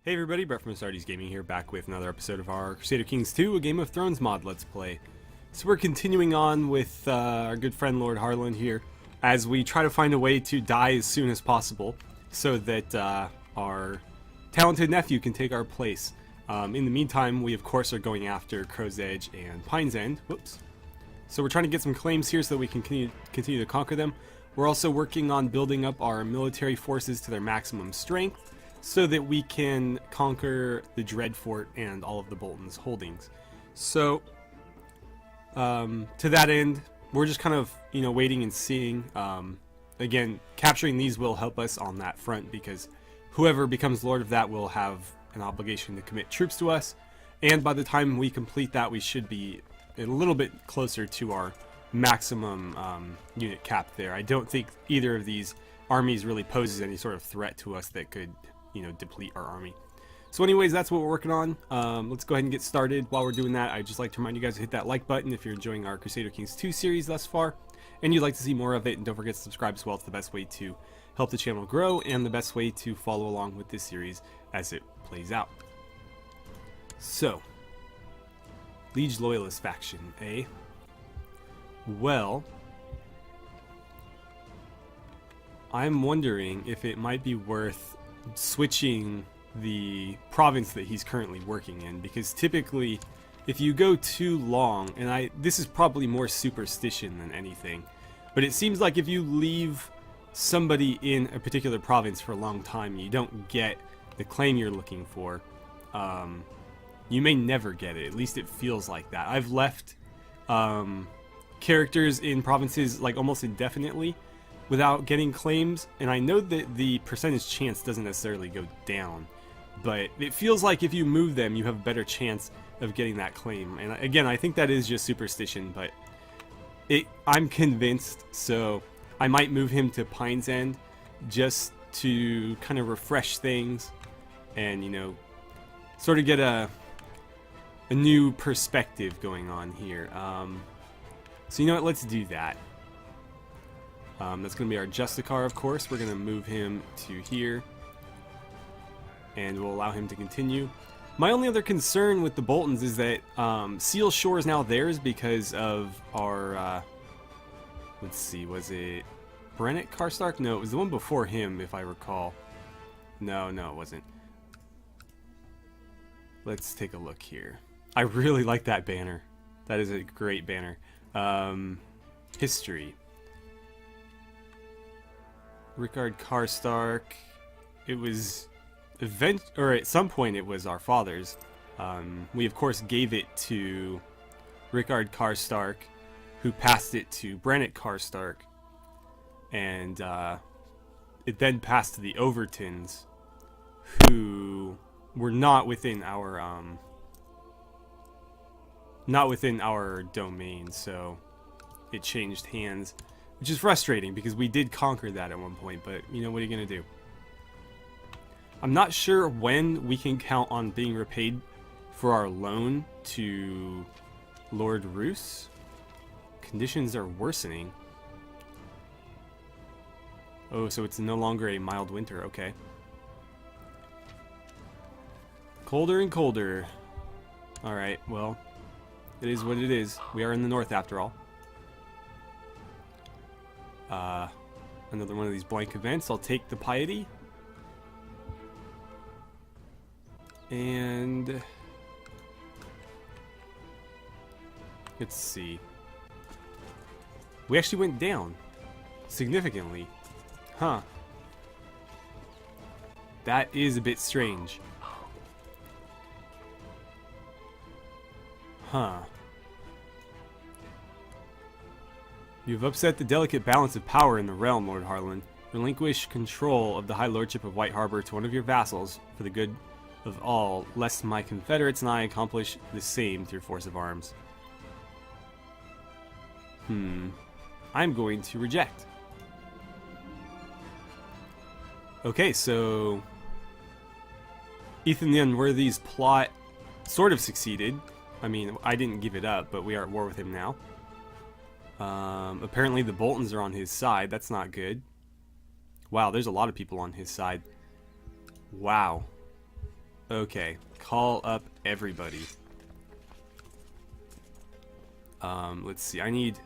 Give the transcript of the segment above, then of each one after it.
Hey everybody, Brett from AstartesGaming here, back with another episode of our Crusader Kings 2, a Game of Thrones mod Let's Play. So we're continuing on with our good friend Lord Ryland here, as we try to find a way to die as soon as possible, so that our talented nephew can take our place. In the meantime, we of course are going after Crow's Edge and Pine's End. Whoops. So we're trying to get some claims here so that we can continue to conquer them. We're also working on building up our military forces to their maximum strength, so that we can conquer the Dreadfort and all of the Bolton's holdings. So, to that end, we're just kind of, waiting and seeing. Again, capturing these will help us on that front, because whoever becomes Lord of that will have an obligation to commit troops to us, and by the time we complete that, we should be a little bit closer to our maximum unit cap there. I don't think either of these armies really poses any sort of threat to us that could deplete our army. So anyways, that's what we're working on. Let's go ahead and get started. While we're doing that, I'd just like to remind you guys to hit that like button if you're enjoying our Crusader Kings 2 series thus far, and you'd like to see more of it. And don't forget to subscribe as well. It's the best way to help the channel grow, and the best way to follow along with this series as it plays out. So, Liege Loyalist faction, eh? Well, I'm wondering if it might be worth switching the province that he's currently working in, because typically if you go too long, and this is probably more superstition than anything, but it seems like if you leave somebody in a particular province for a long time and you don't get the claim you're looking for, you may never get it. At least it feels like that. I've left characters in provinces like almost indefinitely without getting claims, and I know that the percentage chance doesn't necessarily go down, but it feels like if you move them, you have a better chance of getting that claim. And again, I think that is just superstition, but I'm convinced, so I might move him to Pine's End just to kind of refresh things and, sort of get a new perspective going on here. So you know what, let's do that. That's going to be our Justicar, of course. We're going to move him to here, and we'll allow him to continue. My only other concern with the Boltons is that Seal Shore is now theirs because of our, let's see, was it Brennet Karstark? No, it was the one before him, if I recall. No, it wasn't. Let's take a look here. I really like that banner. That is a great banner. History. Rickard Karstark. It was at some point it was our father's. We of course gave it to Rickard Karstark, who passed it to Brennet Karstark, and it then passed to the Overtons, who were not within our domain, so it changed hands. Which is frustrating, because we did conquer that at one point, but, what are you going to do? I'm not sure when we can count on being repaid for our loan to Lord Roos. Conditions are worsening. Oh, so it's no longer a mild winter, okay. Colder and colder. Alright, well, it is what it is. We are in the north after all. Another one of these blank events. I'll take the piety. And let's see. We actually went down significantly. Huh. That is a bit strange. Huh. You've upset the delicate balance of power in the realm, Lord Harlan. Relinquish control of the High Lordship of White Harbor to one of your vassals for the good of all, lest my confederates and I accomplish the same through force of arms. I'm going to reject. Okay, so Ethan the Unworthy's plot sort of succeeded. I mean, I didn't give it up, but we are at war with him now. Apparently the Boltons are on his side. That's not good. Wow, there's a lot of people on his side. Wow. Okay, call up everybody. Let's see, I need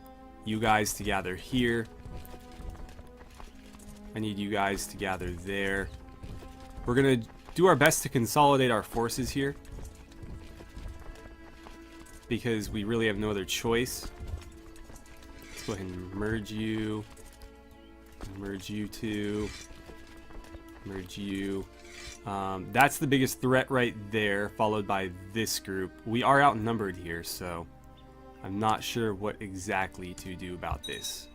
you guys to gather here. I need you guys to gather there. We're gonna do our best to consolidate our forces here, because we really have no other choice. Let's go ahead and merge you two, merge you. That's the biggest threat right there, followed by this group. We are outnumbered here, so I'm not sure what exactly to do about this.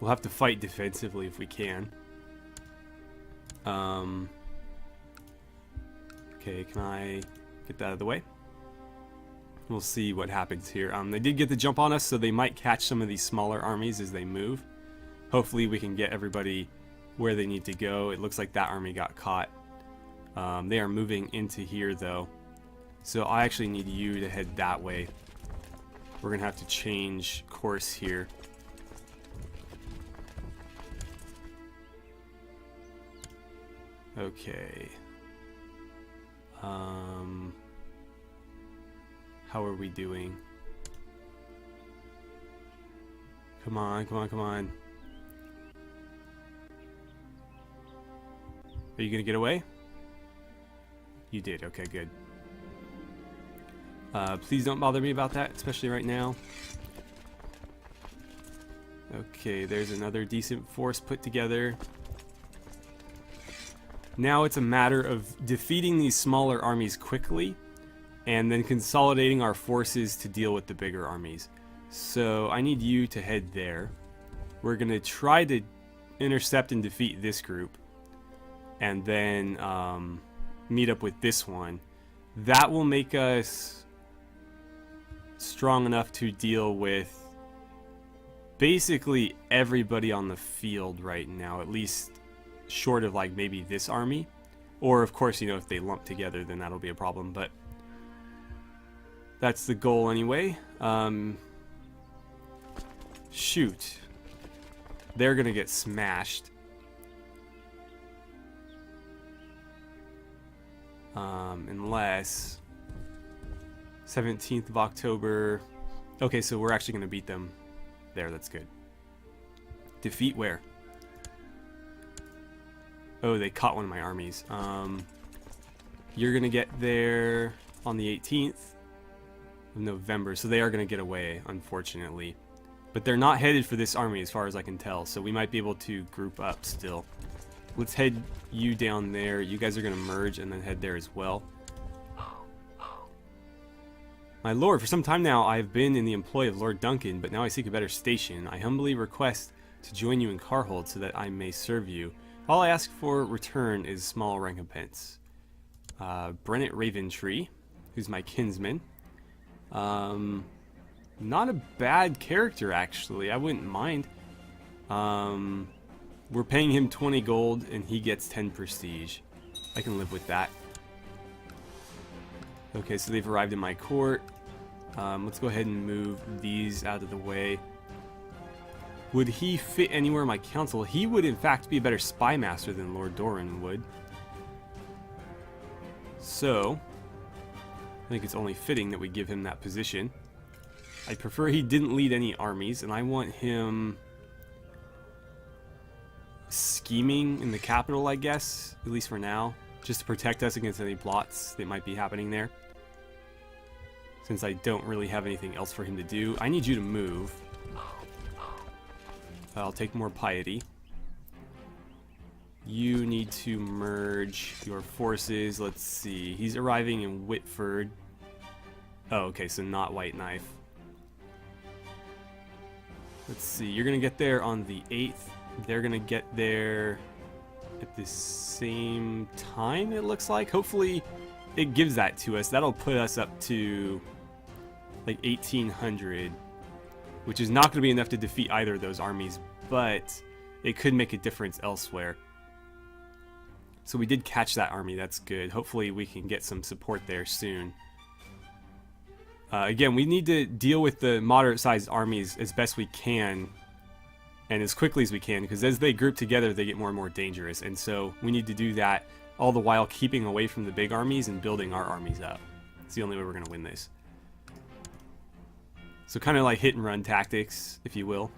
We'll have to fight defensively if we can. Okay, can I get that out of the way? We'll see what happens here. They did get the jump on us, so they might catch some of these smaller armies as they move. Hopefully we can get everybody where they need to go. It looks like that army got caught. They are moving into here, though. So I actually need you to head that way. We're going to have to change course here. Okay. How are we doing? Come on, come on, come on. Are you gonna get away? You did, okay, good. Please don't bother me about that, especially right now. Okay, there's another decent force put together. Now it's a matter of defeating these smaller armies quickly and then consolidating our forces to deal with the bigger armies. So I need you to head there. We're going to try to intercept and defeat this group and then meet up with this one. That will make us strong enough to deal with basically everybody on the field right now, at least short of like maybe this army, or of course, you know, if they lump together then that'll be a problem, but that's the goal anyway. Shoot, they're gonna get smashed. Unless 17th of October. Okay, so we're actually gonna beat them there. That's good. Defeat where? Oh, they caught one of my armies. You're gonna get there on the 18th of November, so they are gonna get away, unfortunately. But they're not headed for this army as far as I can tell, so we might be able to group up still. Let's head you down there. You guys are gonna merge and then head there as well. My lord, for some time now I have been in the employ of Lord Duncan, but now I seek a better station. I humbly request to join you in Carhold so that I may serve you. All I ask for return is small recompense. Brennett Raventree, who's my kinsman. Not a bad character, actually. I wouldn't mind. We're paying him 20 gold, and he gets 10 prestige. I can live with that. Okay, so they've arrived in my court. Let's go ahead and move these out of the way. Would he fit anywhere in my council? He would, in fact, be a better spy master than Lord Doran would. So, I think it's only fitting that we give him that position. I prefer he didn't lead any armies, and I want him scheming in the capital, I guess, at least for now, just to protect us against any plots that might be happening there. Since I don't really have anything else for him to do, I need you to move. I'll take more piety. You need to merge your forces. Let's see. He's arriving in Whitford. Oh, okay, so not White Knife. Let's see. You're going to get there on the 8th. They're going to get there at the same time, it looks like. Hopefully, it gives that to us. That'll put us up to like 1800, which is not going to be enough to defeat either of those armies, but it could make a difference elsewhere. So we did catch that army. That's good. Hopefully we can get some support there soon. Again, we need to deal with the moderate-sized armies as best we can and as quickly as we can, because as they group together, they get more and more dangerous. And so we need to do that all the while keeping away from the big armies and building our armies up. It's the only way we're going to win this. So kind of like hit and run tactics, if you will.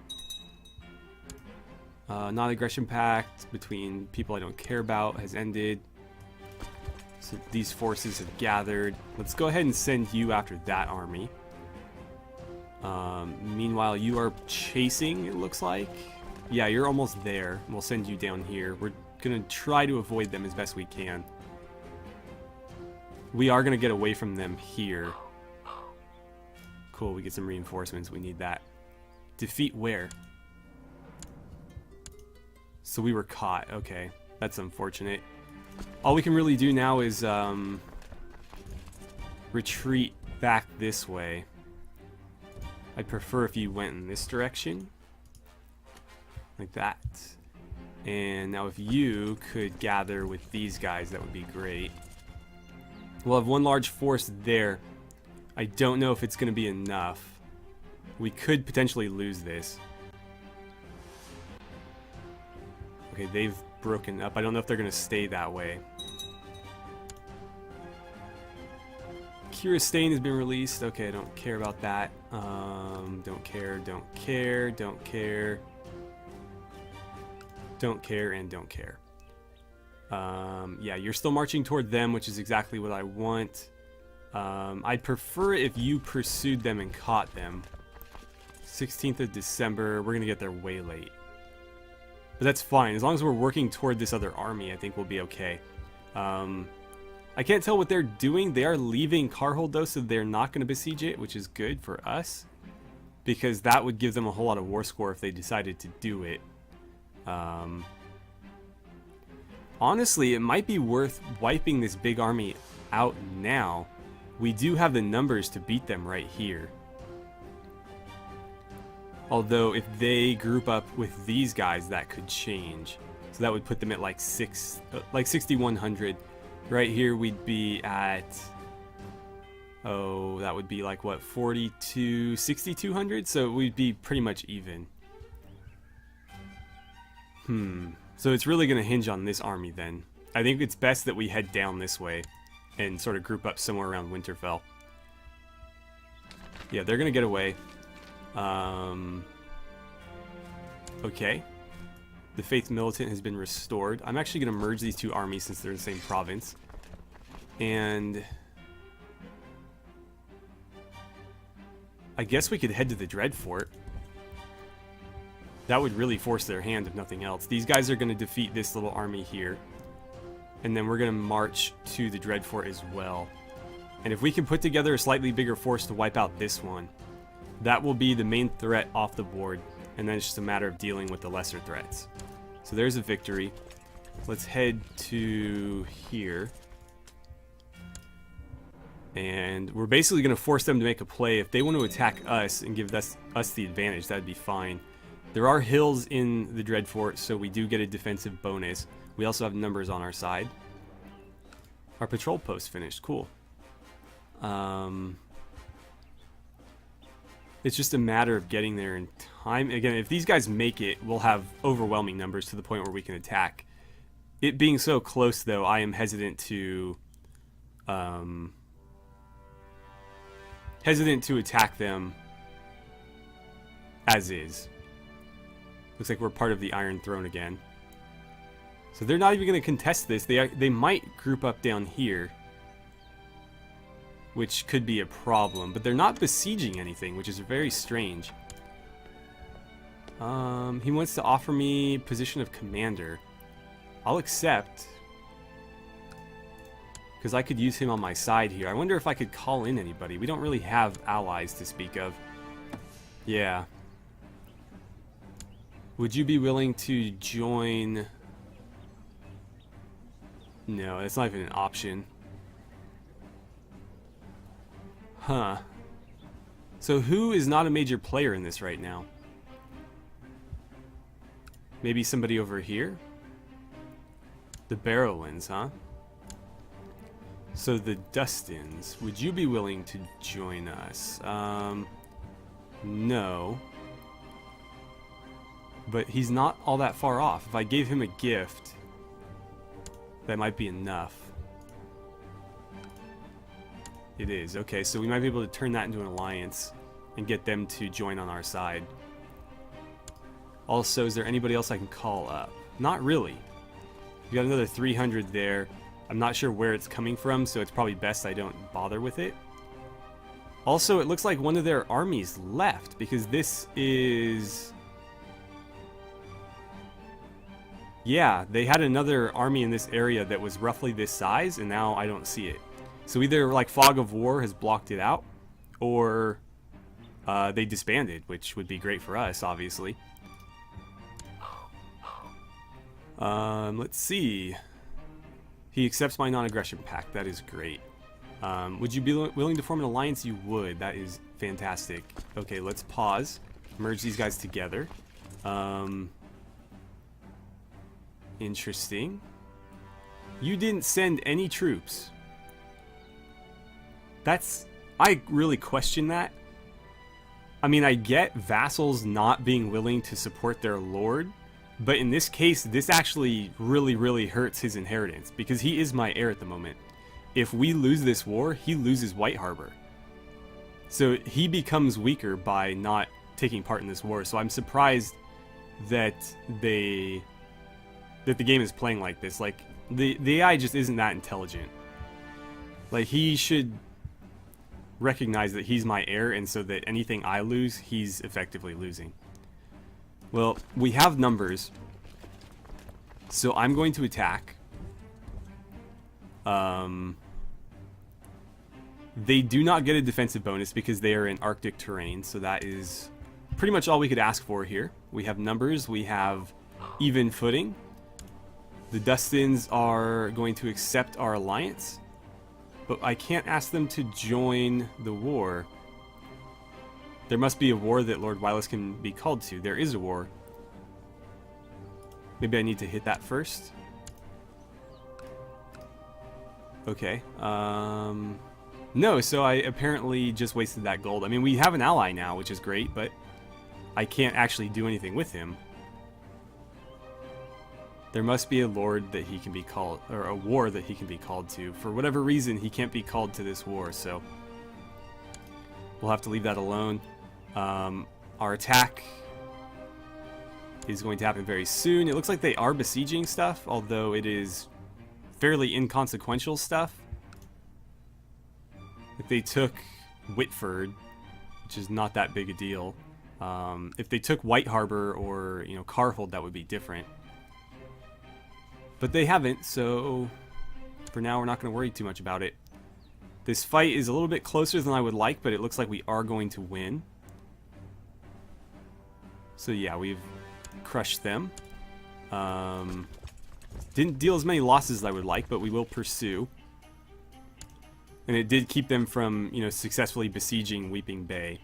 Non-aggression pact between people I don't care about has ended. So these forces have gathered. Let's go ahead and send you after that army. Meanwhile, you are chasing, it looks like. Yeah, you're almost there. We'll send you down here. We're going to try to avoid them as best we can. We are going to get away from them here. Cool, we get some reinforcements. We need that. Defeat where? So we were caught. Okay, that's unfortunate. All we can really do now is retreat back this way. I'd prefer if you went in this direction. Like that. And now if you could gather with these guys, that would be great. We'll have one large force there. I don't know if it's going to be enough. We could potentially lose this. Okay, they've broken up. I don't know if they're going to stay that way. Kira Stain has been released. Okay, I don't care about that. Don't care, don't care, don't care. Don't care, and don't care. Yeah, you're still marching toward them, which is exactly what I want. I'd prefer if you pursued them and caught them. 16th of December, we're going to get there way late. But that's fine. As long as we're working toward this other army, I think we'll be okay. I can't tell what they're doing. They are leaving Carhold, though, so they're not going to besiege it, which is good for us. Because that would give them a whole lot of war score if they decided to do it. Honestly, it might be worth wiping this big army out now. We do have the numbers to beat them right here. Although, if they group up with these guys, that could change. So that would put them at like 6,100. Right here, we'd be at... Oh, that would be like, what, 6,200? So we'd be pretty much even. So it's really going to hinge on this army then. I think it's best that we head down this way and sort of group up somewhere around Winterfell. Yeah, they're going to get away. Okay. The Faith Militant has been restored. I'm actually going to merge these two armies since they're in the same province. And I guess we could head to the Dreadfort. That would really force their hand, if nothing else. These guys are going to defeat this little army here. And then we're going to march to the Dreadfort as well. And if we can put together a slightly bigger force to wipe out this one, that will be the main threat off the board. And then it's just a matter of dealing with the lesser threats. So there's a victory. Let's head to here. And we're basically going to force them to make a play. If they want to attack us and give us the advantage, that'd be fine. There are hills in the Dreadfort, so we do get a defensive bonus. We also have numbers on our side. Our patrol post finished. Cool. It's just a matter of getting there in time. Again, if these guys make it, we'll have overwhelming numbers to the point where we can attack. It being so close, though, I am hesitant to attack them as is. Looks like we're part of the Iron Throne again. So they're not even going to contest this. They might group up down here, which could be a problem. But they're not besieging anything, which is very strange. He wants to offer me position of commander. I'll accept, because I could use him on my side here. I wonder if I could call in anybody. We don't really have allies to speak of. Yeah. Would you be willing to join? No, that's not even an option. Huh. So who is not a major player in this right now? Maybe somebody over here? The Barrowlands, huh? So the Dustins, would you be willing to join us? No. But he's not all that far off. If I gave him a gift, That might be enough. It is. Okay, so we might be able to turn that into an alliance and get them to join on our side. Also, is there anybody else I can call up? Not really. We got another 300 there. I'm not sure where it's coming from, so it's probably best I don't bother with it. Also, it looks like one of their armies left, because this is... Yeah, they had another army in this area that was roughly this size, and now I don't see it. So either, like, Fog of War has blocked it out, or they disbanded, which would be great for us, obviously. Let's see. He accepts my non-aggression pact. That is great. Would you be willing to form an alliance? You would. That is fantastic. Okay, let's pause. Merge these guys together. Interesting. You didn't send any troops. I really question that. I mean, I get vassals not being willing to support their lord, but in this case, this actually really, really hurts his inheritance, because he is my heir at the moment. If we lose this war, he loses White Harbor. So he becomes weaker by not taking part in this war. So I'm surprised that the game is playing like this. Like, the AI just isn't that intelligent. Like, he should recognize that he's my heir, and so that anything I lose, he's effectively losing. Well, we have numbers, so I'm going to attack. They do not get a defensive bonus because they are in Arctic terrain, so that is pretty much all we could ask for here. We have numbers, we have even footing. The Dustins are going to accept our alliance, but I can't ask them to join the war. There must be a war that Lord Wylus can be called to. There is a war. Maybe I need to hit that first. Okay. No, so I apparently just wasted that gold. I mean, we have an ally now, which is great, but I can't actually do anything with him. There must be a lord that he can be called, or a war that he can be called to. For whatever reason, he can't be called to this war, so we'll have to leave that alone. Our attack is going to happen very soon. It looks like they are besieging stuff, although it is fairly inconsequential stuff. If they took Whitford, which is not that big a deal. If they took White Harbor or, you know, Carhold, that would be different. But they haven't, so for now we're not going to worry too much about it. This fight is a little bit closer than I would like, but it looks like we are going to win. So yeah, we've crushed them. Didn't deal as many losses as I would like, but we will pursue. And it did keep them from, you know, successfully besieging Weeping Bay.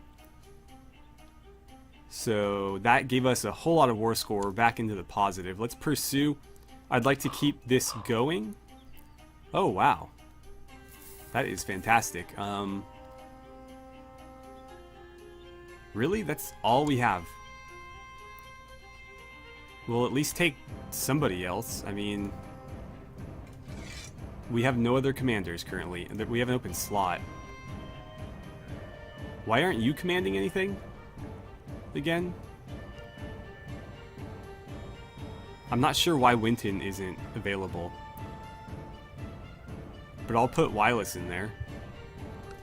So that gave us a whole lot of war score. We're back into the positive. Let's pursue. I'd like to keep this going. Oh, wow. That is fantastic. Really? That's all we have? We'll at least take somebody else. I mean, we have no other commanders currently, and we have an open slot. Why aren't you commanding anything? Again? I'm not sure why Winton isn't available. But I'll put Wylus in there.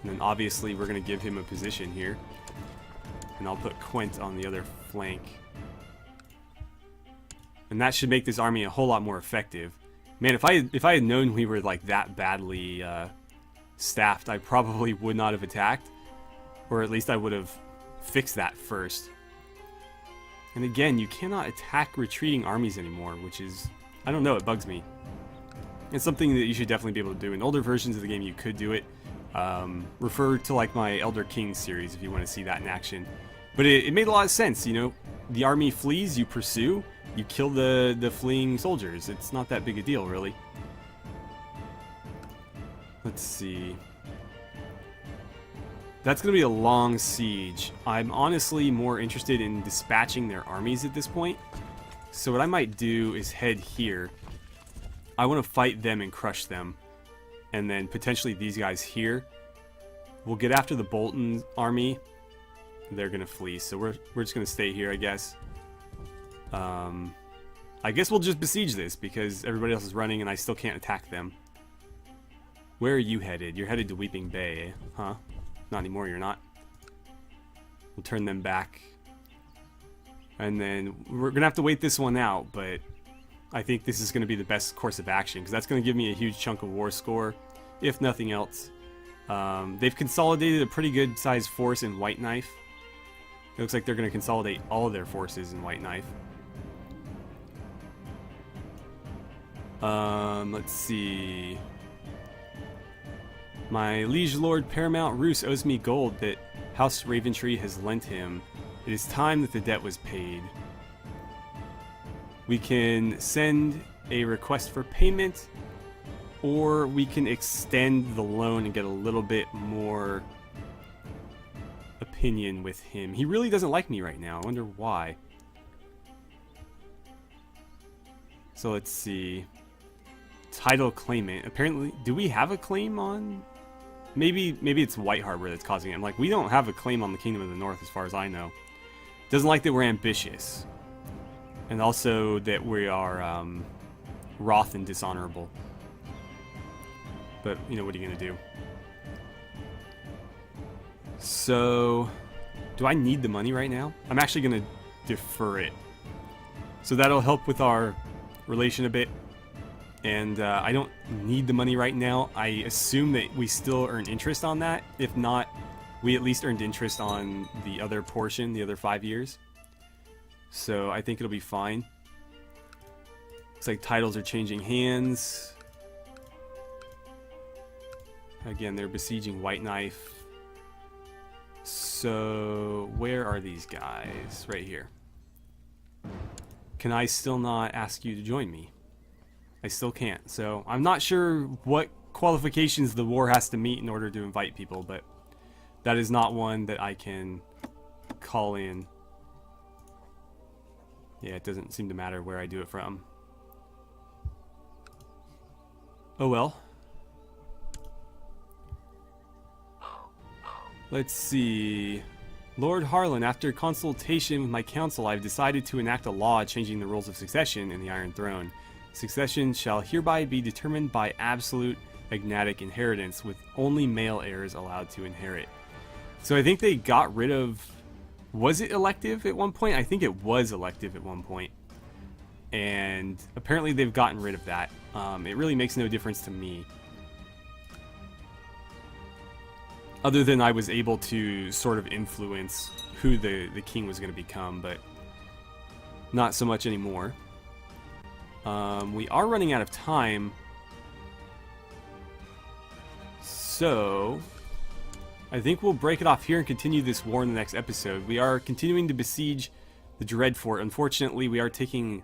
And then obviously we're going to give him a position here. And I'll put Quent on the other flank. And that should make this army a whole lot more effective. Man, if I had known we were like that badly staffed, I probably would not have attacked. Or at least I would have fixed that first. And again, you cannot attack retreating armies anymore, which is, I don't know, it bugs me. It's something that you should definitely be able to do. In older versions of the game, you could do it. Refer to like my Elder Kings series if you want to see that in action. But it made a lot of sense, you know. The army flees, you pursue, you kill the fleeing soldiers. It's not that big a deal, really. Let's see. That's going to be a long siege. I'm honestly more interested in dispatching their armies at this point. So what I might do is head here. I want to fight them and crush them. And then potentially these guys here. We'll get after the Bolton army. They're going to flee, so we're just going to stay here, I guess. I guess we'll just besiege this, because everybody else is running and I still can't attack them. Where are you headed? You're headed to Weeping Bay, huh? Not anymore, you're not. We'll turn them back. And then we're going to have to wait this one out, but I think this is going to be the best course of action, because that's going to give me a huge chunk of war score, if nothing else. They've consolidated a pretty good sized force in White Knife. It looks like they're going to consolidate all of their forces in White Knife. Let's see. My liege lord Paramount Roose owes me gold that House Raventree has lent him. It is time that the debt was paid. We can send a request for payment, or we can extend the loan and get a little bit more opinion with him. He really doesn't like me right now. I wonder why. So let's see. Title claimant. Apparently, do we have a claim on? Maybe it's White Harbor that's causing it. I'm like, we don't have a claim on the Kingdom of the North as far as I know. Doesn't like that we're ambitious. And also that we are wroth and dishonorable. But, you know, what are you going to do? So, do I need the money right now? I'm actually going to defer it. So that'll help with our relation a bit. And I don't need the money right now. I assume that we still earn interest on that. If not, we at least earned interest on the other portion, the other 5 years. So I think it'll be fine. Looks like titles are changing hands. Again, they're besieging White Knife. So where are these guys? Right here. Can I still not ask you to join me? I still can't. So I'm not sure what qualifications the war has to meet in order to invite people, but that is not one that I can call in. Yeah, it doesn't seem to matter where I do it from. Oh well. Let's see. Lord Harlan, after consultation with my council, I've decided to enact a law changing the rules of succession in the Iron Throne. Succession shall hereby be determined by absolute agnatic inheritance, with only male heirs allowed to inherit. So I think they got rid of... Was it elective at one point? I think it was elective at one point. And apparently they've gotten rid of that. It really makes no difference to me. Other than I was able to sort of influence who the king was going to become, but not so much anymore. We are running out of time. So I think we'll break it off here and continue this war in the next episode. We are continuing to besiege the Dreadfort. Unfortunately, we are taking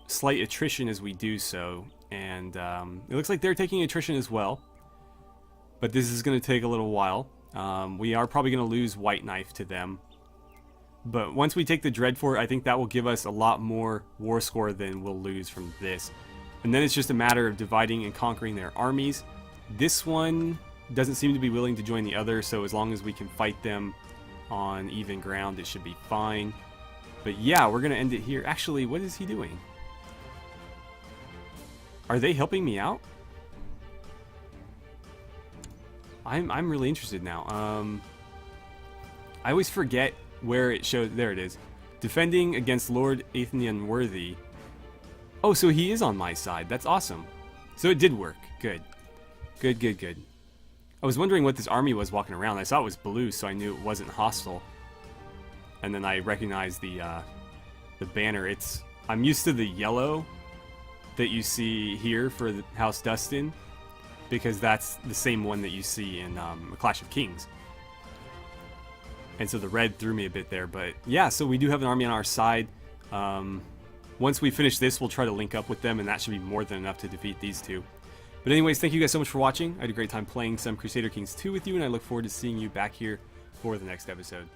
slight attrition as we do so. And it looks like they're taking attrition as well. But this is going to take a little while. We are probably going to lose White Knife to them. But once we take the Dreadfort, I think that will give us a lot more war score than we'll lose from this. And then it's just a matter of dividing and conquering their armies. This one doesn't seem to be willing to join the other, so as long as we can fight them on even ground, it should be fine. But yeah, we're going to end it here. Actually, what is he doing? Are they helping me out? I'm really interested now. I always forget where it shows. There it is. Defending against Lord Athan the Unworthy. Oh, so he is on my side. That's awesome. So it did work. Good. Good, good, good. I was wondering what this army was walking around. I saw it was blue, so I knew it wasn't hostile. And then I recognized the banner. I'm used to the yellow that you see here for the House Dustin, because that's the same one that you see in A Clash of Kings. And so the red threw me a bit there, but yeah, so we do have an army on our side. Once we finish this, we'll try to link up with them, and that should be more than enough to defeat these two. But anyways, thank you guys so much for watching. I had a great time playing some Crusader Kings 2 with you, and I look forward to seeing you back here for the next episode.